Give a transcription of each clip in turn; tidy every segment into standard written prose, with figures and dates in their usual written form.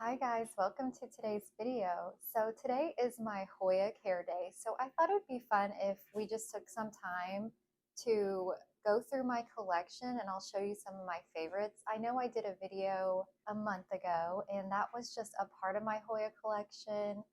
Hi guys, welcome to today's video. So today is my Hoya care day. So I thought it would be fun if we just took some time to go through my collection and I'll show you some of my favorites. I know I did a video a month ago and that was just a part of my Hoya collection.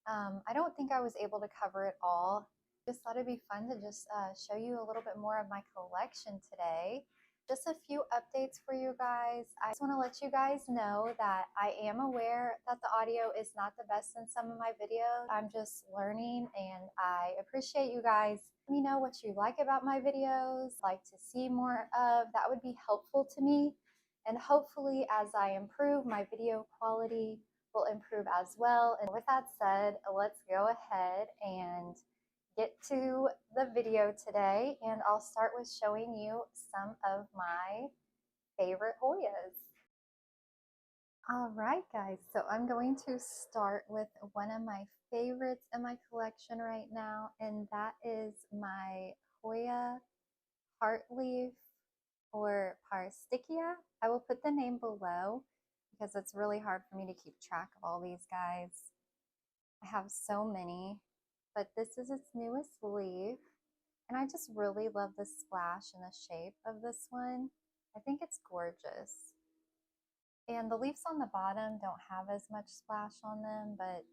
I don't think I was able to cover it all. Just thought it'd be fun to just show you a little bit more of my collection today. Just a few updates for you guys. I just want to let you guys know that I am aware that the audio is not the best in some of my videos. I'm just learning and I appreciate you guys. Let me know what you like about my videos, like to see more of. That would be helpful to me. And hopefully as I improve, my video quality will improve as well. And with that said, let's go ahead and get to the video today, and I'll start with showing you some of my favorite Hoyas. All right, guys, so I'm going to start with one of my favorites in my collection right now, and that is my Hoya Heartleaf or Parsticia. I will put the name below because it's really hard for me to keep track of all these guys. I have so many, but this is its newest leaf. And I just really love the splash and the shape of this one. I think it's gorgeous. And the leaves on the bottom don't have as much splash on them, but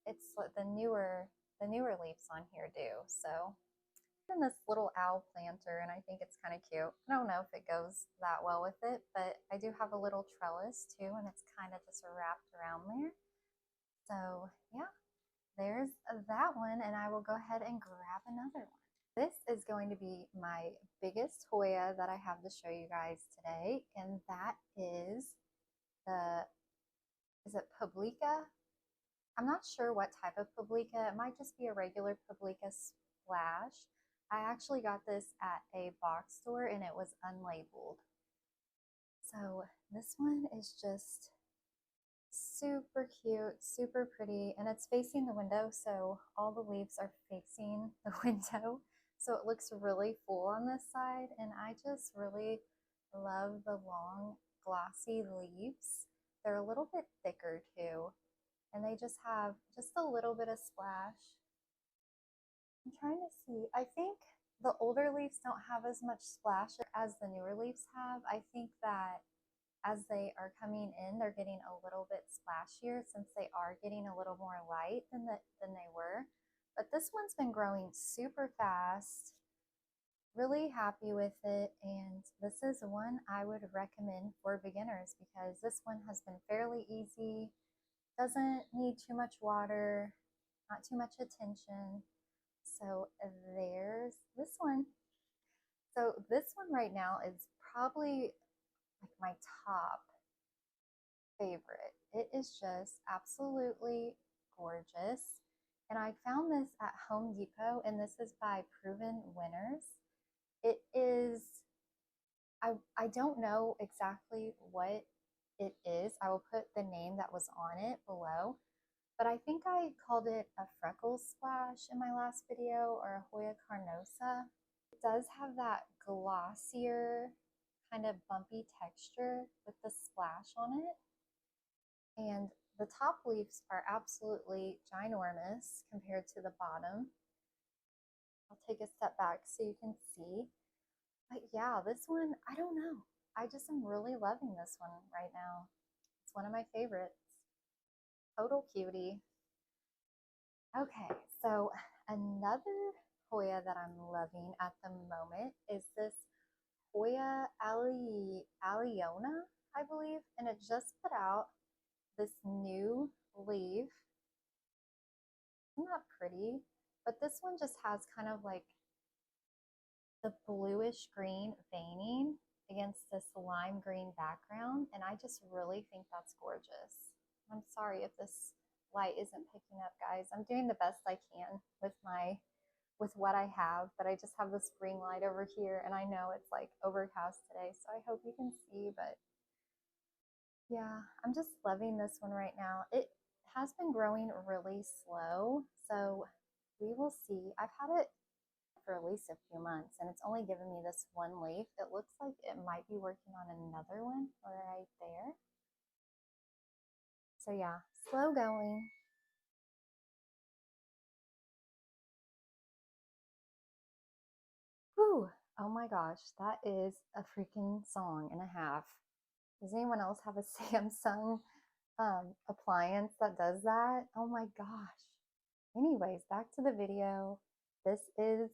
it's the newer leaves on here do. So in this little owl planter, and I think it's kind of cute. I don't know if it goes that well with it, but I do have a little trellis too, and it's kind of just wrapped around there. So yeah, there's that one, and I will go ahead and grab another one. This is going to be my biggest Hoya that I have to show you guys today, and that is is it Publica? I'm not sure what type of Publica. It might just be a regular Publica splash. I actually got this at a box store and it was unlabeled. So this one is just super cute, super pretty, and it's facing the window, so all the leaves are facing the window. So it looks really full on this side, and I just really love the long, glossy leaves. They're a little bit thicker too, and they just have just a little bit of splash. I'm trying to see. I think the older leaves don't have as much splash as the newer leaves have. I think that as they are coming in, they're getting a little bit splashier since they are getting a little more light than they were. But this one's been growing super fast. Really happy with it, and this is one I would recommend for beginners because this one has been fairly easy, doesn't need too much water, not too much attention. So there's this one. So this one right now is probably like my top favorite. It is just absolutely gorgeous. And I found this at Home Depot, and this is by Proven Winners. It is, I don't know exactly what it is. I will put the name that was on it below, but I think I called it a freckle splash in my last video, or a Hoya carnosa. It does have that glossier kind of bumpy texture with the splash on it. And the top leaves are absolutely ginormous compared to the bottom. I'll take a step back so you can see. But yeah, this one, I don't know. I just am really loving this one right now. It's one of my favorites. Total cutie. Okay, so another Hoya that I'm loving at the moment is this Hoya Aliona, I believe, and it just put out this new leaf. Isn't that pretty? But this one just has kind of like the bluish green veining against this lime green background, and I just really think that's gorgeous. I'm sorry if this light isn't picking up, guys. I'm doing the best I can with what I have, but I just have this ring light over here, and I know it's like overcast today, so I hope you can see. But yeah, I'm just loving this one right now. It has been growing really slow, so we will see. I've had it for at least a few months, and it's only given me this one leaf. It looks like it might be working on another one right there. So yeah, slow going. Whew. Oh my gosh, that is a freaking song and a half. Does anyone else have a Samsung appliance that does that? Oh my gosh. Anyways, back to the video. This is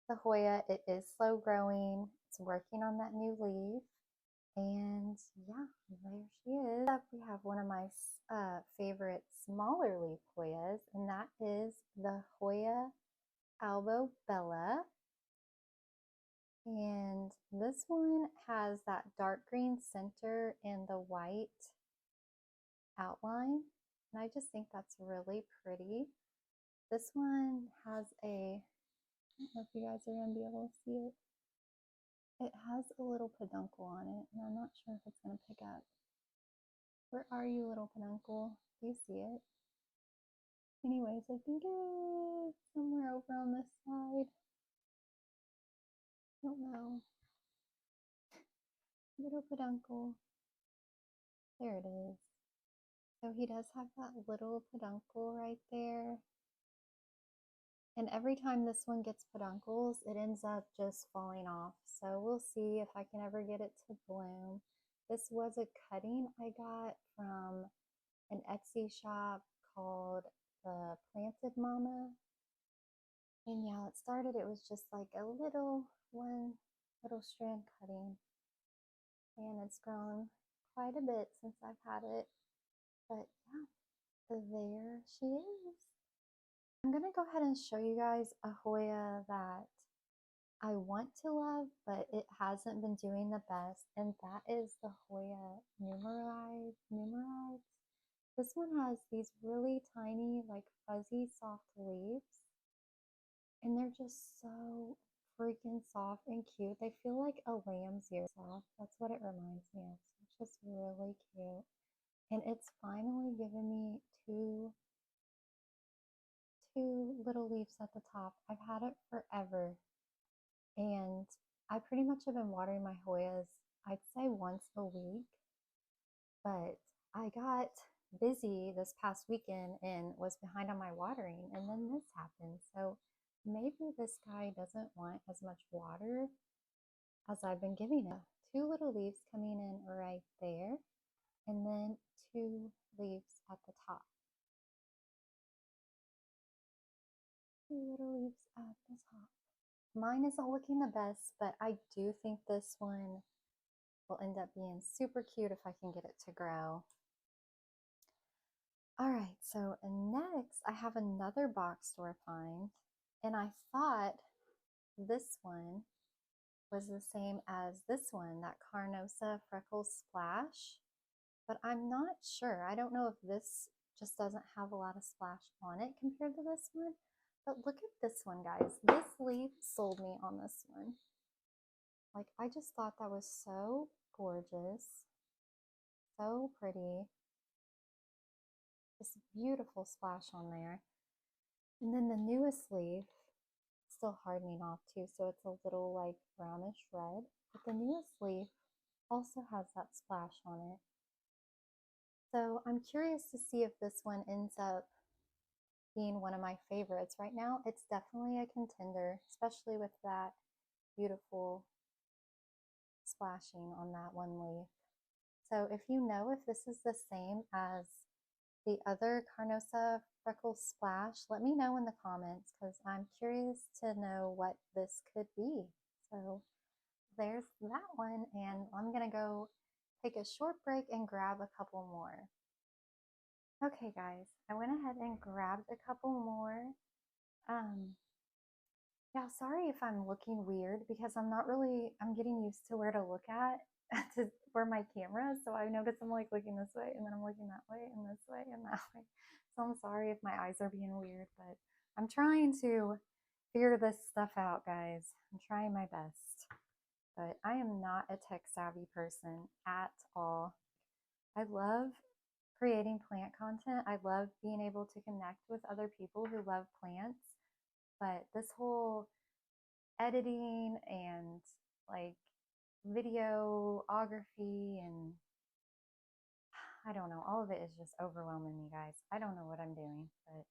the Hoya. It is slow growing. It's working on that new leaf. And yeah, there she is. Up, we have one of my favorite smaller leaf Hoyas, and that is the Hoya Albo Bella. And this one has that dark green center and the white outline. And I just think that's really pretty. This one has a, I don't know if you guys are going to be able to see it. It has a little peduncle on it, and I'm not sure if it's going to pick up. Where are you, little peduncle? Do you see it? Anyways, I think it's somewhere over on this side. I don't know. Little peduncle. There it is. So he does have that little peduncle right there. And every time this one gets peduncles, it ends up just falling off. So we'll see if I can ever get it to bloom. This was a cutting I got from an Etsy shop called the Planted Mama. And yeah, it started, it was just like a one little strand cutting. And it's grown quite a bit since I've had it. But yeah, there she is. I'm going to go ahead and show you guys a Hoya that I want to love, but it hasn't been doing the best, and that is the Hoya Numeride. This one has these really tiny, like fuzzy, soft leaves, and they're just so freaking soft and cute. They feel like a lamb's ear soft. That's what it reminds me of. So it's just really cute. And it's finally given me two little leaves at the top. I've had it forever, and I pretty much have been watering my Hoyas, I'd say once a week, but I got busy this past weekend and was behind on my watering, and then this happened. So maybe this guy doesn't want as much water as I've been giving him. Two little leaves coming in right there, and then two leaves at the top. Two little leaves at the top. Mine isn't looking the best, but I do think this one will end up being super cute if I can get it to grow. All right, so next I have another box store find, and I thought this one was the same as this one, that Carnosa Freckle Splash, but I'm not sure. I don't know if this just doesn't have a lot of splash on it compared to this one, but look at this one, guys. This leaf sold me on this one. Like, I just thought that was so gorgeous, so pretty. This beautiful splash on there. And then the newest leaf, still hardening off too, so it's a little like brownish red. But the newest leaf also has that splash on it. So I'm curious to see if this one ends up being one of my favorites. Right now, it's definitely a contender, especially with that beautiful splashing on that one leaf. So if you know if this is the same as the other Carnosa Freckle Splash, let me know in the comments because I'm curious to know what this could be. So there's that one, and I'm going to go take a short break and grab a couple more. Okay, guys, I went ahead and grabbed a couple more. Yeah, sorry if I'm looking weird because I'm getting used to where to look at for my camera. So I notice I'm like looking this way, and then I'm looking that way and this way and that way. So I'm sorry if my eyes are being weird, but I'm trying to figure this stuff out, guys. I'm trying my best, but I am not a tech savvy person at all. I love creating plant content. I love being able to connect with other people who love plants, but this whole editing and like videography and I don't know. All of it is just overwhelming me, guys. I don't know what I'm doing, but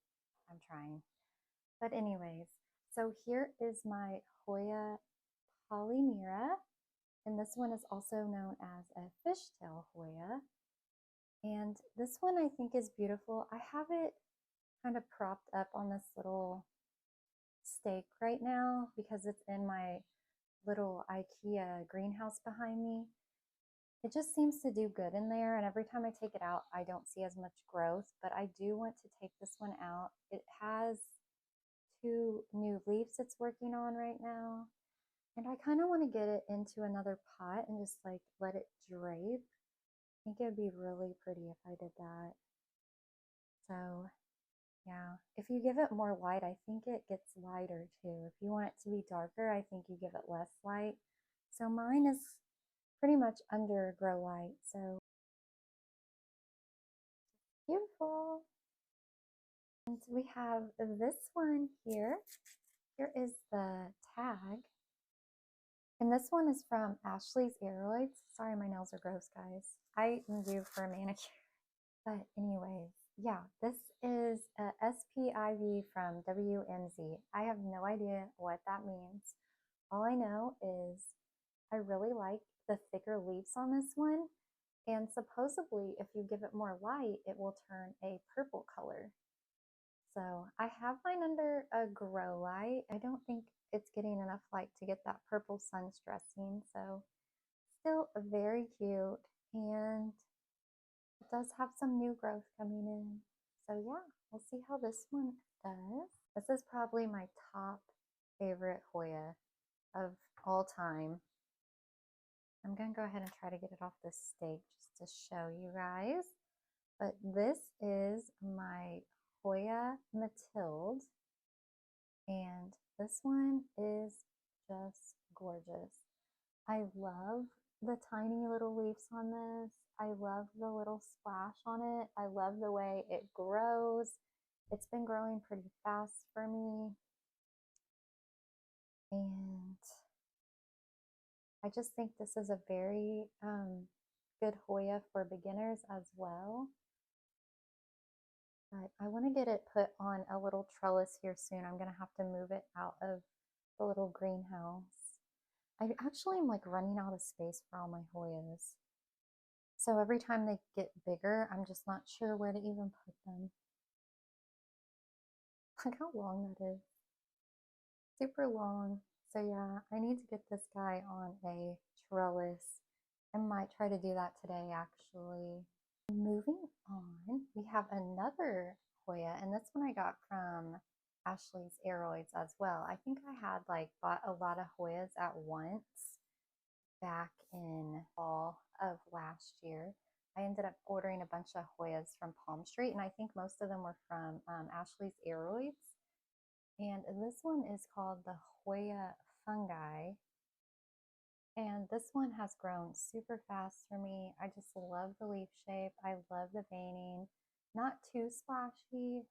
I'm trying. But anyways, so here is my Hoya polymera, and this one is also known as a fishtail Hoya. And this one I think is beautiful. I have it kind of propped up on this little stake right now because it's in my little IKEA greenhouse behind me. It just seems to do good in there, and every time I take it out, I don't see as much growth, but I do want to take this one out. It has 2 new leaves it's working on right now, and I kind of want to get it into another pot and just like let it drape. I think it would be really pretty if I did that. So yeah, if you give it more light, I think it gets lighter too. If you want it to be darker, I think you give it less light. So mine is pretty much under grow light, so beautiful. And we have this one here. Here is the tag. And this one is from Ashley's Aeroids. Sorry, my nails are gross, guys. I am due for a manicure. But anyways, yeah, this is a SPIV from WNZ. I have no idea what that means. All I know is I really like the thicker leaves on this one. And supposedly, if you give it more light, it will turn a purple color. So I have mine under a grow light. I don't think it's getting enough light to get that purple sun stressing. So still very cute. And it does have some new growth coming in. So yeah, we'll see how this one does. This is probably my top favorite Hoya of all time. I'm going to go ahead and try to get it off this stake just to show you guys. But this is my Hoya Mathilde, and this one is just gorgeous. I love the tiny little leaves on this. I love the little splash on it. I love the way it grows. It's been growing pretty fast for me. And I just think this is a very good Hoya for beginners as well. But I want to get it put on a little trellis here soon. I'm going to have to move it out of the little greenhouse. I actually am like running out of space for all my Hoyas. So every time they get bigger, I'm just not sure where to even put them. Look how long that is. Super long. So yeah, I need to get this guy on a trellis. I might try to do that today actually. Moving on, we have another Hoya, and this one I got from Ashley's Aeroids as well. I think I had like bought a lot of Hoyas at once back in fall of last year. I ended up ordering a bunch of Hoyas from Palm Street, and I think most of them were from Ashley's Aeroids. And this one is called the Hoya Fungi. And this one has grown super fast for me. I just love the leaf shape. I love the veining. Not too splashy,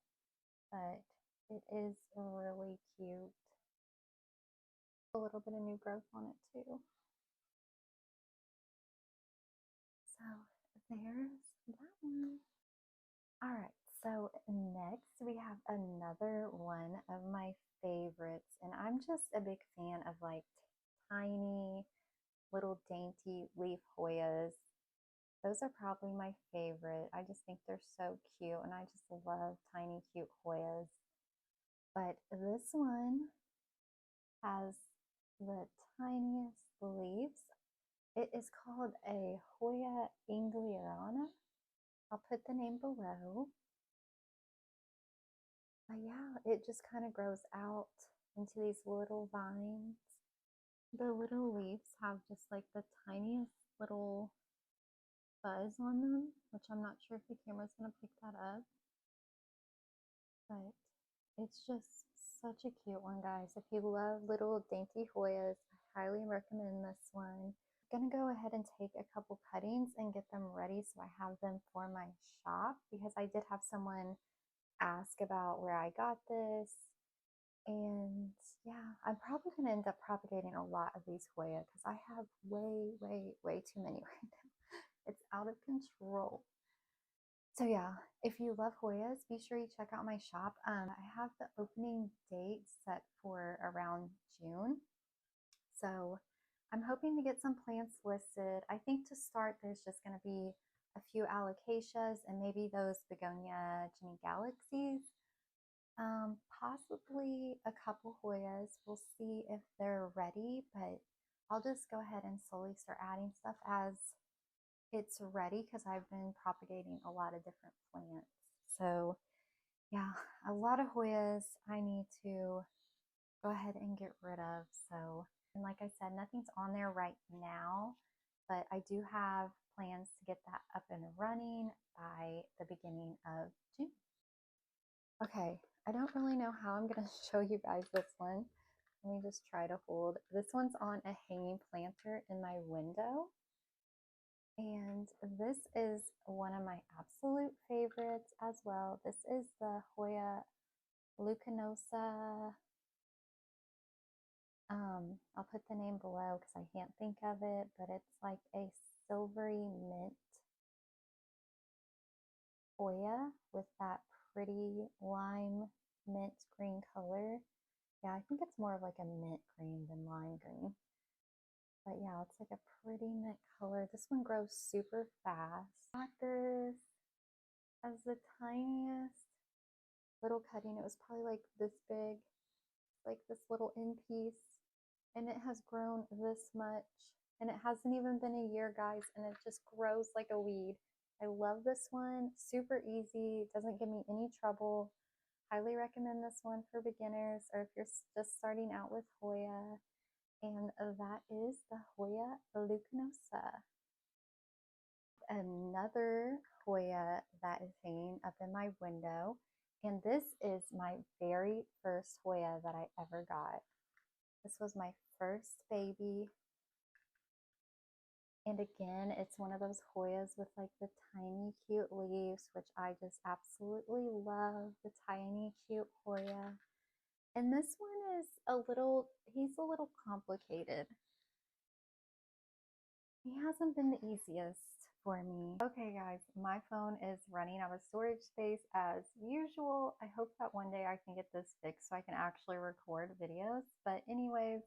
but it is really cute. A little bit of new growth on it too. So there's that one. All right, so next we have another one of my favorites, and I'm just a big fan of like tiny little dainty leaf Hoyas. Those are probably my favorite. I just think they're so cute, and I just love tiny cute Hoyas. But this one has the tiniest leaves. It is called a Hoya Engliana. I'll put the name below. But yeah, it just kind of grows out into these little vines. The little leaves have just like the tiniest little fuzz on them, which I'm not sure if the camera's going to pick that up. But it's just such a cute one, guys. If you love little dainty Hoyas, I highly recommend this one. I'm going to go ahead and take a couple cuttings and get them ready so I have them for my shop, because I did have someone ask about where I got this. And yeah, I'm probably going to end up propagating a lot of these Hoya because I have way too many right now. It's out of control. So yeah, if you love Hoyas, be sure you check out my shop. I have the opening date set for around June. So I'm hoping to get some plants listed. I think to start, there's just going to be a few alocasias and maybe those begonia Jenny Galaxies. Possibly a couple Hoyas. We'll see if they're ready, but I'll just go ahead and slowly start adding stuff as it's ready because I've been propagating a lot of different plants. So yeah, a lot of Hoyas I need to go ahead and get rid of. So, and like I said, nothing's on there right now, but I do have plans to get that up and running by the beginning of June. Okay, I don't really know how I'm going to show you guys this one. Let me just try to hold. This one's on a hanging planter in my window. And this is one of my absolute favorites as well. This is the Hoya lucanosa. I'll put the name below because I can't think of it, but it's like a silvery mint Hoya with that pretty lime mint green color. Yeah, I think it's more of like a mint green than lime green. But yeah, it's like a pretty mint color. This one grows super fast. Got this as the tiniest little cutting. It was probably like this big, like this little end piece. And it has grown this much. And it hasn't even been a year, guys, and it just grows like a weed. I love this one. Super easy. Doesn't give me any trouble. Highly recommend this one for beginners or if you're just starting out with Hoya. And that is the Hoya lucanosa. Another Hoya that is hanging up in my window. And this is my very first Hoya that I ever got. This was my first baby. And again, it's one of those Hoyas with like the tiny cute leaves, which I just absolutely love, the tiny cute Hoya. And this one is he's a little complicated. He hasn't been the easiest for me. Okay guys, my phone is running out of storage space as usual. I hope that one day I can get this fixed so I can actually record videos. But anyways,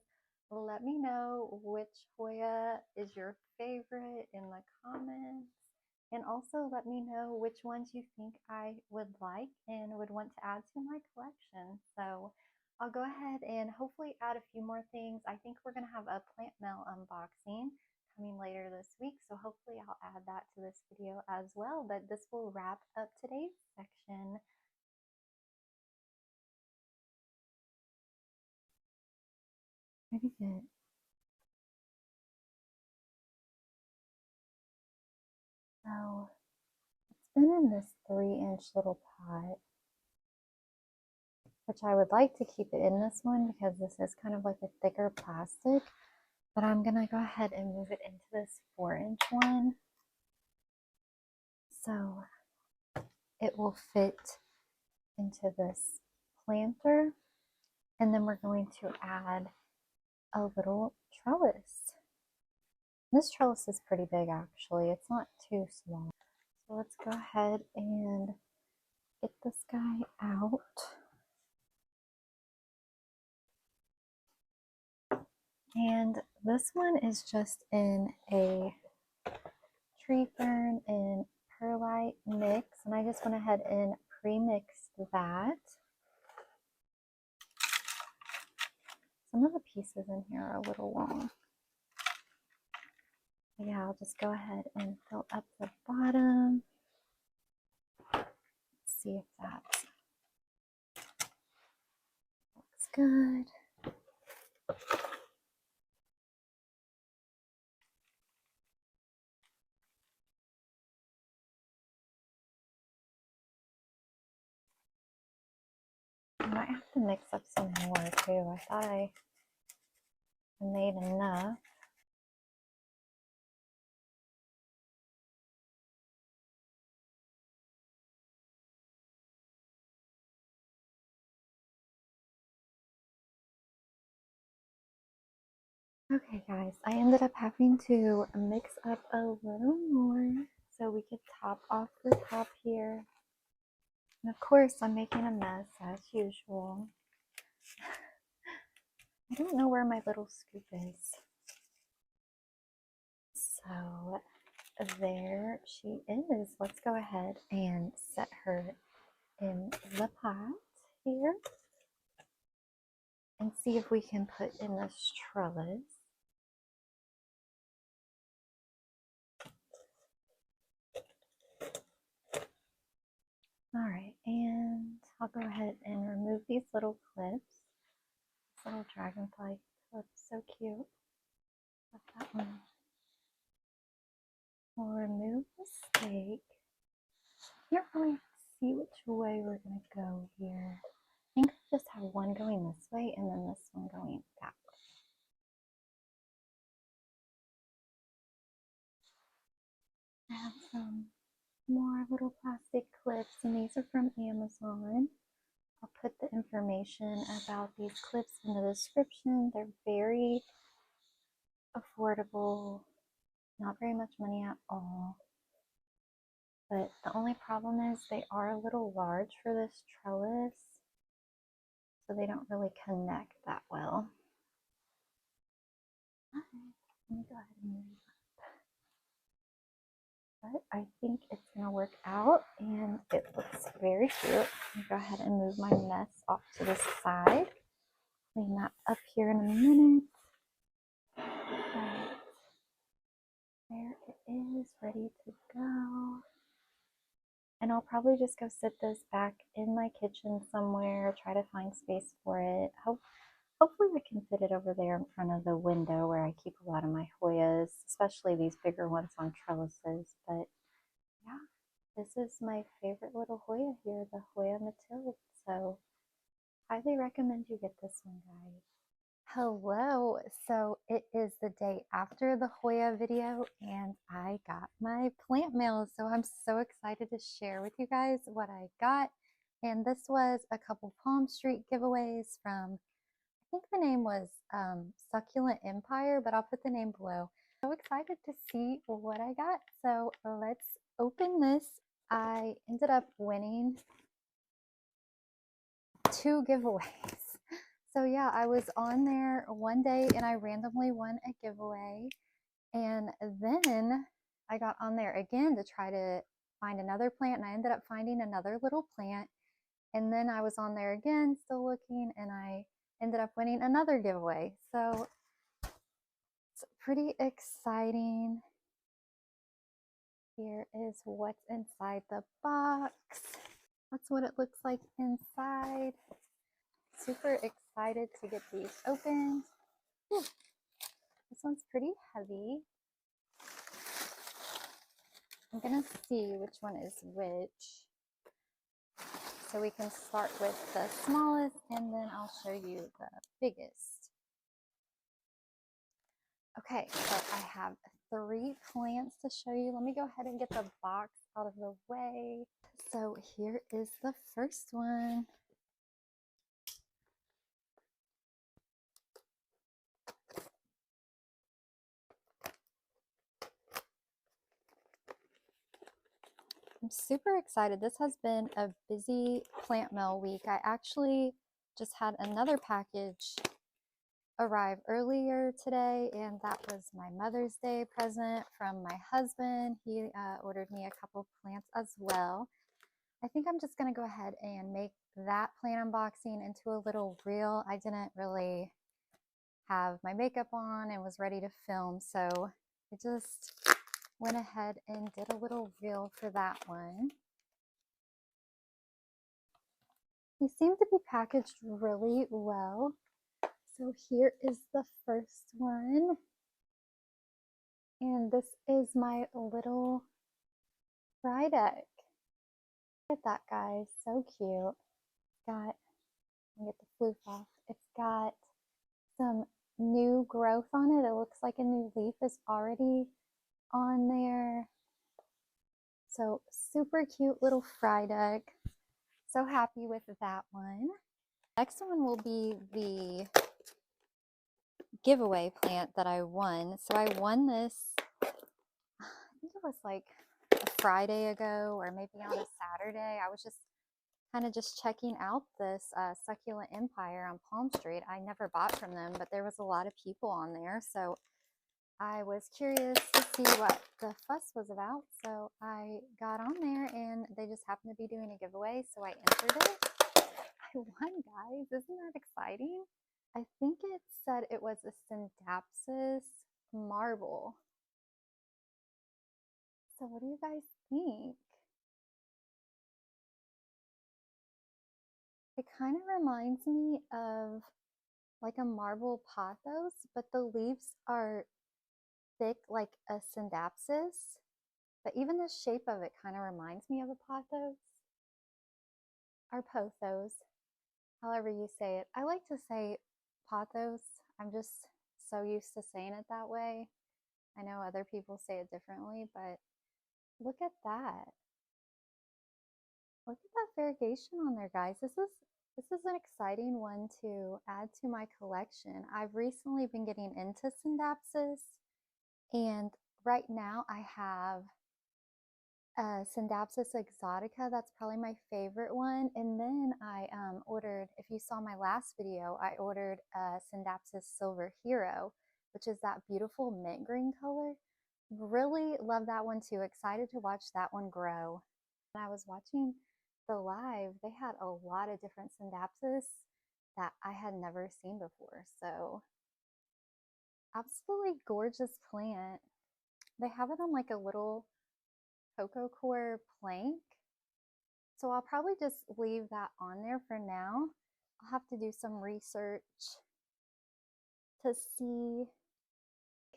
let me know which Hoya is your favorite in the comments. And also let me know which ones you think I would like and would want to add to my collection. So I'll go ahead and hopefully add a few more things. I think we're going to have a plant mail unboxing coming later this week, so hopefully I'll add that to this video as well. But this will wrap up today's section. Pretty good. So it's been in this 3-inch little pot, which I would like to keep it in this one because this is kind of like a thicker plastic, but I'm gonna go ahead and move it into this 4-inch one so it will fit into this planter. And then we're going to add a little trellis. This trellis is pretty big actually, it's not too small. So let's go ahead and get this guy out. And this one is just in a tree fern and perlite mix, and I just went ahead and pre-mixed that. Some of the pieces in here are a little long. But yeah, I'll just go ahead and fill up the bottom. Let's see if that looks good. I might have to mix up some more too. I thought I made enough. Okay guys, I ended up having to mix up a little more. so we could top off the top here. And of course, I'm making a mess as usual. I don't know where my little scoop is. So there she is. Let's go ahead and set her in the pot here and see if we can put in this trellis. All right, and I'll go ahead and remove these little clips. This little dragonfly clip, so cute. Got that one. We'll remove the stake. Can't really see which way we're gonna go here. I think I just have one going this way and then this one going that way. I have some more little plastic clips, and these are from Amazon. I'll put the information about these clips in the description. They're very affordable, not very much money at all. But the only problem is they are a little large for this trellis, so they don't really connect that well. Okay, let me go ahead and move that. But I think it's going to work out, and it looks very cute. Let me go ahead and move my mess off to the side. Clean that up here in a minute. Right. There it is, ready to go. And I'll probably just go sit this back in my kitchen somewhere, try to find space for it. Hopefully I can fit it over there in front of the window where I keep a lot of my Hoyas, especially these bigger ones on trellises. But yeah, this is my favorite little Hoya here, the Hoya Mathilde. So highly recommend you get this one, guys. Hello, so it is the day after the Hoya video and I got my plant mail, so I'm so excited to share with you guys what I got. And this was a couple Palm Street giveaways from, I think the name was Succulent Empire, but I'll put the name below. So excited to see what I got, so let's open this. I ended up winning 2 giveaways. So yeah, I was on there one day and I randomly won a giveaway, and then I got on there again to try to find another plant, and I ended up finding another little plant, and then I was on there again still looking, and I ended up winning another giveaway. So it's pretty exciting. Here is what's inside the box. That's what it looks like inside. Super excited to get these opened. Whew. This one's pretty heavy. I'm gonna see which one is which. So we can start with the smallest and then I'll show you the biggest. Okay, so I have 3 plants to show you. Let me go ahead and get the box out of the way. So here is the first one. I'm super excited. This has been a busy plant mail week. I actually just had another package arrive earlier today, and that was my Mother's Day present from my husband. He ordered me a couple plants as well. I think I'm just going to go ahead and make that plant unboxing into a little reel. I didn't really have my makeup on and was ready to film, so I just went ahead and did a little reel for that one. They seem to be packaged really well. So here is the first one. And this is my little fried egg. Look at that, guys. So cute. It's got, let me get the floof off. It's got some new growth on it. It looks like a new leaf is already on there. So super cute little fried egg. So happy with that one. Next one will be the giveaway plant that I won. So I won this, I think it was like a Friday ago or maybe on a Saturday. I was just checking out this Succulent Empire on Palm Street. I never bought from them, but there was a lot of people on there, so I was curious to see what the fuss was about. So I got on there and they just happened to be doing a giveaway, so I entered it. I won, guys. Isn't that exciting? I think it said it was a Synapsis marble. So what do you guys think? It kind of reminds me of like a marble pothos, but the leaves are thick like a Synapsis. But even the shape of it kind of reminds me of a pothos or pothos, however you say it. I like to say pothos. I'm just so used to saying it that way. I know other people say it differently, but look at that. Look at that variegation on there, guys. This is an exciting one to add to my collection. I've recently been getting into Synapsis, and right now I have Synapsis exotica. That's probably my favorite one. And then I ordered, if you saw my last video, I ordered Synapsis Silver Hero, which is that beautiful mint green color. Really love that one too. Excited to watch that one grow. When I was watching the live, they had a lot of different Synapsis that I had never seen before. So absolutely gorgeous plant. They have it on like a little cocoa core plank. So I'll probably just leave that on there for now. I'll have to do some research to see.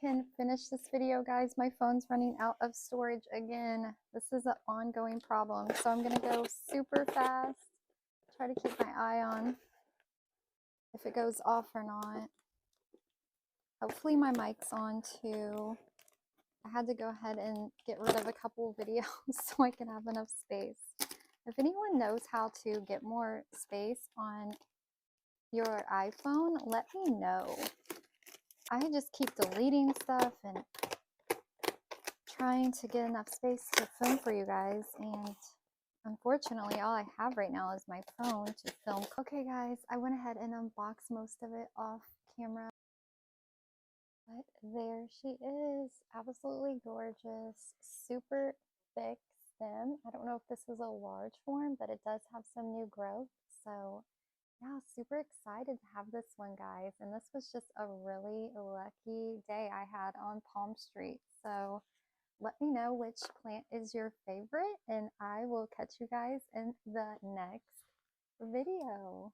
Can finish this video, guys. My phone's running out of storage again. This is an ongoing problem, so I'm gonna go super fast. Try to keep my eye on if it goes off or not. Hopefully my mic's on too. I had to go ahead and get rid of a couple videos so I can have enough space. If anyone knows how to get more space on your iPhone, let me know. I just keep deleting stuff and trying to get enough space to film for you guys, and unfortunately all I have right now is my phone to film. Okay guys, I went ahead and unboxed most of it off camera, but there she is. Absolutely gorgeous, super thick stem. I don't know if this is a large form, but it does have some new growth. So yeah, super excited to have this one, guys. And this was just a really lucky day I had on Palm Street. So let me know which plant is your favorite, and I will catch you guys in the next video.